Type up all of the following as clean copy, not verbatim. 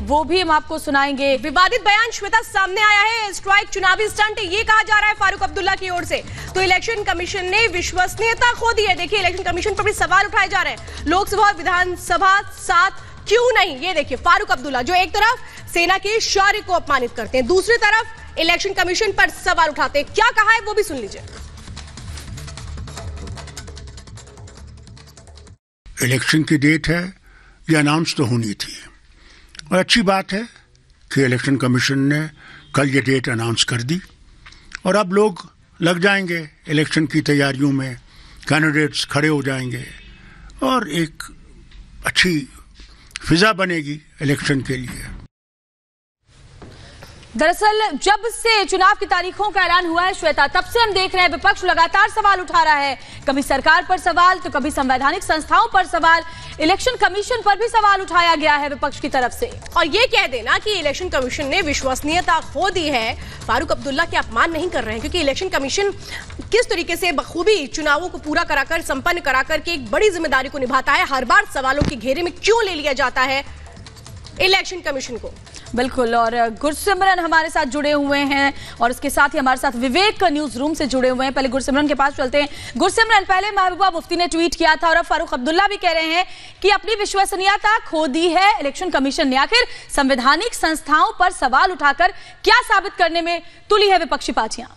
वो भी हम आपको सुनाएंगे। विवादित बयान श्वेता सामने आया है, स्ट्राइक चुनावी स्टंट ये कहा जा रहा है फारूक अब्दुल्ला की ओर से। तो इलेक्शन कमीशन ने विश्वसनीयता खो दी है। देखिए इलेक्शन कमीशन पर भी सवाल उठाए जा रहे हैं, लोकसभा और विधानसभा साथ क्यों नहीं। ये देखिए फारूक अब्दुल्ला जो एक तरफ सेना के शौर्य को अपमानित करते हैं, दूसरी तरफ इलेक्शन कमीशन पर सवाल उठाते हैं। क्या कहा है वो भी सुन लीजिए। इलेक्शन की डेट है, ये अनाउंस तो होनी थी और अच्छी बात है कि इलेक्शन कमीशन ने कल ये डेट अनाउंस कर दी और अब लोग लग जाएंगे इलेक्शन की तैयारियों में, कैंडिडेट्स खड़े हो जाएंगे और एक अच्छी फिजा बनेगी इलेक्शन के लिए। दरअसल जब से चुनाव की तारीखों का ऐलान हुआ है श्वेता, तब से हम देख रहे हैं विपक्ष लगातार सवाल उठा रहा है, कभी सरकार पर सवाल तो कभी संवैधानिक संस्थाओं पर सवाल, इलेक्शन कमीशन पर भी सवाल उठाया गया है विपक्ष की तरफ से। और ये कह देना कि इलेक्शन कमीशन ने विश्वसनीयता खो दी है, फारूक अब्दुल्ला के अपमान नहीं कर रहे हैं, क्योंकि इलेक्शन कमीशन किस तरीके से बखूबी चुनावों को पूरा कराकर संपन्न कराकर के एक बड़ी जिम्मेदारी को निभाता है, हर बार सवालों के घेरे में क्यों ले लिया जाता है इलेक्शन कमीशन को। बिल्कुल, और गुरसिमरन हमारे साथ जुड़े हुए हैं और इसके साथ ही हमारे साथ विवेक न्यूज रूम से जुड़े हुए हैं। पहले गुरसिमरन के पास चलते हैं। गुरसिमरन, पहले महबूबा मुफ्ती ने ट्वीट किया था और अब फारूक अब्दुल्ला भी कह रहे हैं कि अपनी विश्वसनीयता खो दी है इलेक्शन कमीशन ने। आखिर संवैधानिक संस्थाओं पर सवाल उठाकर क्या साबित करने में तुली है विपक्षी पार्टियां?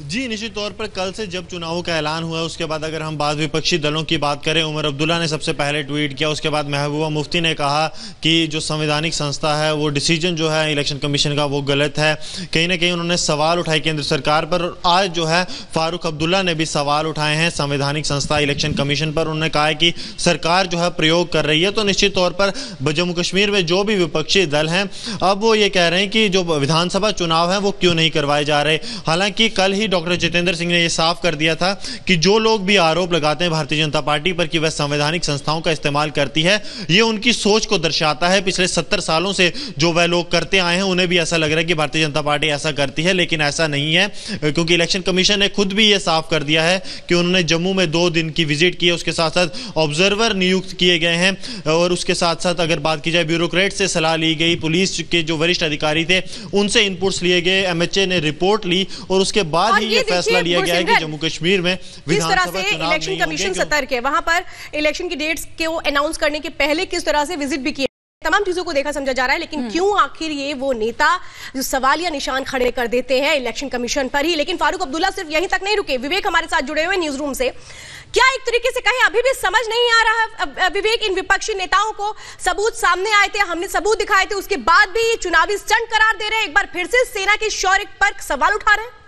जी निश्चित तौर पर कल से जब चुनावों का ऐलान हुआ उसके बाद अगर हम बाद विपक्षी दलों की बात करें, उमर अब्दुल्ला ने सबसे पहले ट्वीट किया, उसके बाद महबूबा मुफ्ती ने कहा कि जो संवैधानिक संस्था है वो डिसीजन जो है इलेक्शन कमीशन का वो गलत है। कहीं ना कहीं उन्होंने सवाल उठाए केंद्र सरकार पर और आज जो है फारूक अब्दुल्ला ने भी सवाल उठाए हैं संवैधानिक संस्था इलेक्शन कमीशन पर। उन्होंने कहा है कि सरकार जो है प्रयोग कर रही है। तो निश्चित तौर पर जम्मू कश्मीर में जो भी विपक्षी दल हैं अब वो ये कह रहे हैं कि जो विधानसभा चुनाव है वो क्यों नहीं करवाए जा रहे। हालांकि कल ही डॉक्टर जितेंद्र सिंह ने यह साफ कर दिया था कि जो लोग भी आरोप लगाते हैं भारतीय जनता पार्टी पर कि वह संवैधानिक संस्थाओं का इस्तेमाल करती है, ये उनकी सोच को दर्शाता है। पिछले 70 सालों से जो वह लोग करते आए हैं उन्हें भी ऐसा लग रहा है कि भारतीय जनता पार्टी ऐसा करती है, लेकिन ऐसा नहीं है, क्योंकि इलेक्शन कमीशन ने खुद भी यह साफ कर दिया है कि उन्होंने जम्मू में 2 दिन की विजिट की है, उसके साथ साथ ऑब्जर्वर नियुक्त किए गए हैं और उसके साथ साथ अगर बात की जाए ब्यूरोक्रेट से सलाह ली गई, पुलिस के जो वरिष्ठ अधिकारी थे उनसे इनपुट्स लिए गए, एमएचए ने रिपोर्ट ली और उसके बाद ही ये फैसला लिया गया है कि जम्मू कश्मीर में विधानसभा चुनाव इलेक्शन कमीशन सतर्क है। वहां पर इलेक्शन की डेट्स को अनाउंस करने के पहले किस तरह से विजिट भी किए, तमाम चीजों को देखा समझा जा रहा है, लेकिन क्यों आखिर ये वो नेता जो सवाल या निशान खड़े कर देते हैं इलेक्शन कमीशन पर ही। लेकिन फारूक अब्दुल्ला सिर्फ यहीं तक नहीं रुके, विवेक हमारे साथ जुड़े हुए न्यूज रूम से। क्या एक तरीके से कहें अभी भी समझ नहीं आ रहा विवेक, इन विपक्षी नेताओं को सबूत सामने आए थे, हमने सबूत दिखाए थे, उसके बाद भी चुनावी स्टंट करार दे रहे हैं, एक बार फिर से सेना के शौर्य पर सवाल उठा रहे हैं?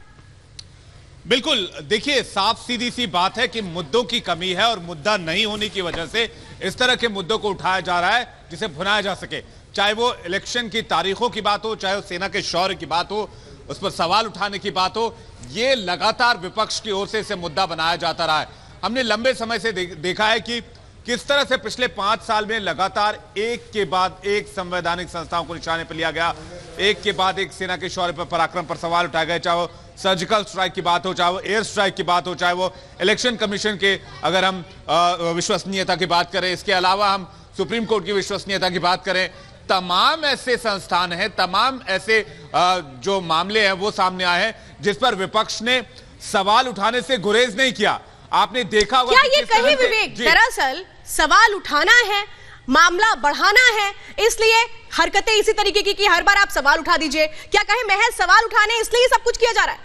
बिल्कुल, देखिए साफ सीधी सी बात है कि मुद्दों की कमी है और मुद्दा नहीं होने की वजह से इस तरह के मुद्दों को उठाया जा रहा है जिसे भुनाया जा सके। चाहे वो इलेक्शन की तारीखों की बात हो, चाहे वो सेना के शौर्य की बात हो, उस पर सवाल उठाने की बात हो, ये लगातार विपक्ष की ओर से इसे मुद्दा बनाया जाता रहा है। हमने लंबे समय से देखा है कि किस तरह से पिछले 5 साल में लगातार एक के बाद एक संवैधानिक संस्थाओं को निशाने पर लिया गया, एक के बाद एक सेना के शौर्य पर, पराक्रम पर सवाल उठाए गए, चाहे वो सर्जिकल स्ट्राइक की बात हो, चाहे वो एयर स्ट्राइक की बात हो, चाहे वो इलेक्शन कमीशन के अगर हम विश्वसनीयता की बात करें, इसके अलावा हम सुप्रीम कोर्ट की विश्वसनीयता की बात करें, तमाम ऐसे संस्थान हैं, तमाम ऐसे जो मामले हैं वो सामने आए हैं जिस पर विपक्ष ने सवाल उठाने से गुरेज नहीं किया। आपने देखा होगा क्या ये कहीं विवेक दरअसल सवाल उठाना है, मामला बढ़ाना है, इसलिए हरकतें इसी तरीके की कि हर बार आप सवाल उठा दीजिए? क्या कहें महज सवाल उठाने इसलिए सब कुछ किया जा रहा है?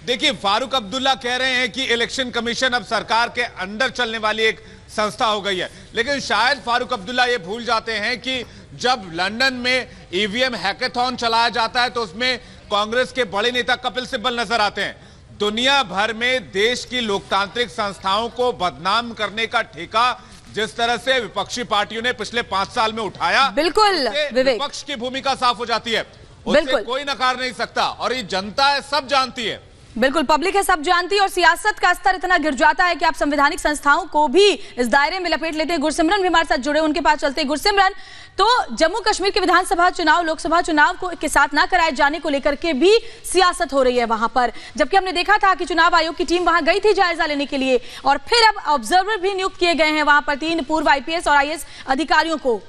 देखिए फारूक अब्दुल्ला कह रहे हैं कि इलेक्शन कमीशन अब सरकार के अंडर चलने वाली एक संस्था हो गई है, लेकिन शायद फारूक अब्दुल्ला ये भूल जाते हैं कि जब लंदन में ईवीएम हैकेथॉन चलाया जाता है तो उसमें कांग्रेस के बड़े नेता कपिल सिब्बल नजर आते हैं। दुनिया भर में देश की लोकतांत्रिक संस्थाओं को बदनाम करने का ठेका जिस तरह से विपक्षी पार्टियों ने पिछले 5 साल में उठाया, बिल्कुल विपक्ष की भूमिका साफ हो जाती है, उससे कोई नकार नहीं सकता और ये जनता है, सब जानती है। बिल्कुल, पब्लिक है सब जानती है और सियासत का स्तर इतना गिर जाता है कि आप संवैधानिक संस्थाओं को भी इस दायरे में लपेट लेते हैं। गुरसिमरन भी हमारे साथ जुड़े, उनके पास चलते हैं। गुरसिमरन, तो जम्मू कश्मीर के विधानसभा चुनाव, लोकसभा चुनाव को के साथ ना कराए जाने को लेकर के भी सियासत हो रही है वहां पर, जबकि हमने देखा था कि चुनाव आयोग की टीम वहां गई थी जायजा लेने के लिए और फिर अब ऑब्जर्वर भी नियुक्त किए गए हैं वहां पर 3 पूर्व IPS और IAS अधिकारियों को।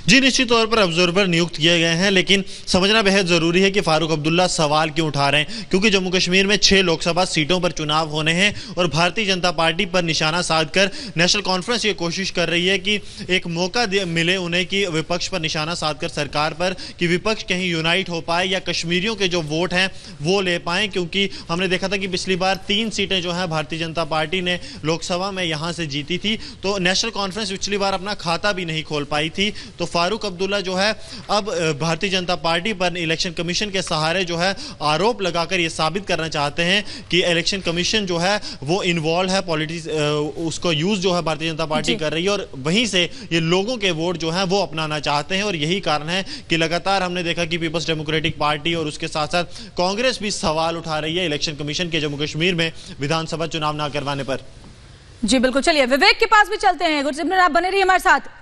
जी, निश्चित तौर पर ऑब्जर्वर नियुक्त किए गए हैं, लेकिन समझना बेहद जरूरी है कि फारूक अब्दुल्ला सवाल क्यों उठा रहे हैं, क्योंकि जम्मू कश्मीर में 6 लोकसभा सीटों पर चुनाव होने हैं और भारतीय जनता पार्टी पर निशाना साधकर नेशनल कॉन्फ्रेंस ये कोशिश कर रही है कि एक मौका मिले उन्हें कि विपक्ष पर निशाना साधकर सरकार पर, कि विपक्ष कहीं यूनाइट हो पाए या कश्मीरियों के जो वोट हैं वो ले पाएं, क्योंकि हमने देखा था कि पिछली बार 3 सीटें जो है भारतीय जनता पार्टी ने लोकसभा में यहाँ से जीती थी, तो नेशनल कॉन्फ्रेंस पिछली बार अपना खाता भी नहीं खोल पाई थी। तो फारूक अब्दुल्ला जो है अब भारतीय जनता पार्टी पर इलेक्शन कमीशन के सहारे जो है आरोप लगाकर ये साबित करना चाहते हैं कि इलेक्शन कमीशन जो है वो इन्वॉल्व है पॉलिटिक्स, उसको यूज जो है भारतीय जनता पार्टी कर रही है और वहीं से ये लोगों के वोट जो है वो अपनाना चाहते हैं। और यही कारण है कि लगातार हमने देखा कि पीपल्स डेमोक्रेटिक पार्टी और उसके साथ साथ कांग्रेस भी सवाल उठा रही है इलेक्शन कमीशन के जम्मू कश्मीर में विधानसभा चुनाव ना करवाने पर। जी बिल्कुल, चलिए विवेक के पास भी चलते हैं। गुरसिमरन, आप बने रहिए हमारे साथ।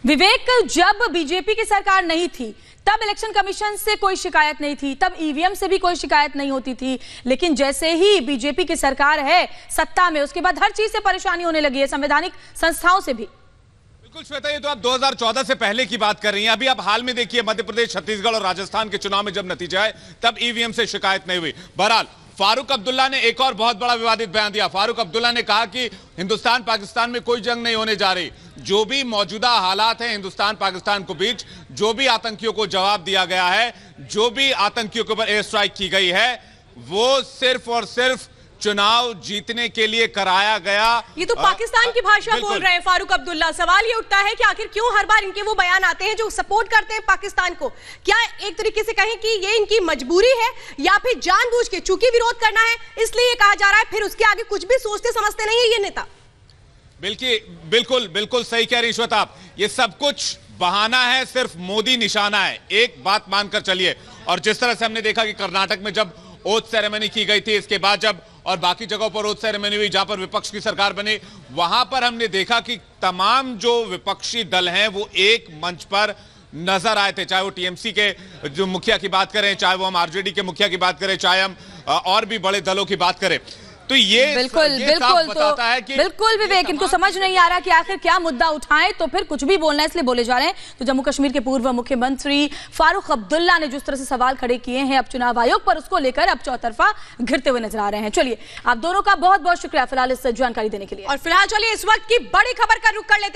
विवेक, जब बीजेपी की सरकार नहीं थी तब इलेक्शन कमीशन से कोई शिकायत नहीं थी, तब ईवीएम से भी कोई शिकायत नहीं होती थी, लेकिन जैसे ही बीजेपी की सरकार है सत्ता में उसके बाद हर चीज से परेशानी होने लगी है, संवैधानिक संस्थाओं से भी। बिल्कुल श्वेता, ये तो आप 2014 से पहले की बात कर रही हैं। अभी आप हाल में देखिए मध्य प्रदेश, छत्तीसगढ़ और राजस्थान के चुनाव में जब नतीजा है तब ईवीएम से शिकायत नहीं हुई। बहरहाल फारूक अब्दुल्ला ने एक और बहुत बड़ा विवादित बयान दिया। फारूक अब्दुल्ला ने कहा कि हिंदुस्तान पाकिस्तान में कोई जंग नहीं होने जा रही, जो भी मौजूदा हालात हैं हिंदुस्तान पाकिस्तान के बीच, जो भी आतंकियों को जवाब दिया गया है, जो भी आतंकियों के ऊपर एयर स्ट्राइक की गई है, वो सिर्फ और सिर्फ चुनाव जीतने के लिए कराया गया। ये तो पाकिस्तान की भाषा बोल रहे हैं फारूक अब्दुल्ला। सवाल ये उठता है कि आखिर क्यों हर बार इनके वो बयान आते हैं जो सपोर्ट करते हैं पाकिस्तान को? क्या एक तरीके से कहें कि ये इनकी मजबूरी है या फिर जानबूझ के चूंकि विरोध करना है इसलिए ये कहा जा रहा है, फिर उसके आगे कुछ भी सोचते समझते नहीं है ये नेता? बिल्कुल सही कह रही श्वेता आप। ये सब कुछ बहाना है, सिर्फ मोदी निशाना है, एक बात मानकर चलिए। और जिस तरह से हमने देखा कि कर्नाटक में जब ओथ सेरेमनी की गई थी, इसके बाद जब और बाकी जगहों पर ओथ सेरेमनी हुई जहां पर विपक्ष की सरकार बनी, वहां पर हमने देखा कि तमाम जो विपक्षी दल हैं वो एक मंच पर नजर आए थे, चाहे वो टीएमसी के जो मुखिया की बात करें, चाहे वो हम आरजेडी के मुखिया की बात करें, चाहे हम और भी बड़े दलों की बात करें। तो ये बिल्कुल बताता है कि बिल्कुल विवेक, इनको समझ नहीं आ रहा कि आखिर क्या मुद्दा उठाएं, तो फिर कुछ भी बोलना है इसलिए बोले जा रहे हैं। तो जम्मू कश्मीर के पूर्व मुख्यमंत्री फारूक अब्दुल्ला ने जिस तरह से सवाल खड़े किए हैं अब चुनाव आयोग पर, उसको लेकर अब चौतरफा घिरते हुए नजर आ रहे हैं। चलिए, आप दोनों का बहुत बहुत शुक्रिया फिलहाल इस जानकारी देने के लिए। और फिलहाल चलिए इस वक्त की बड़ी खबर का रुख कर लेते हैं।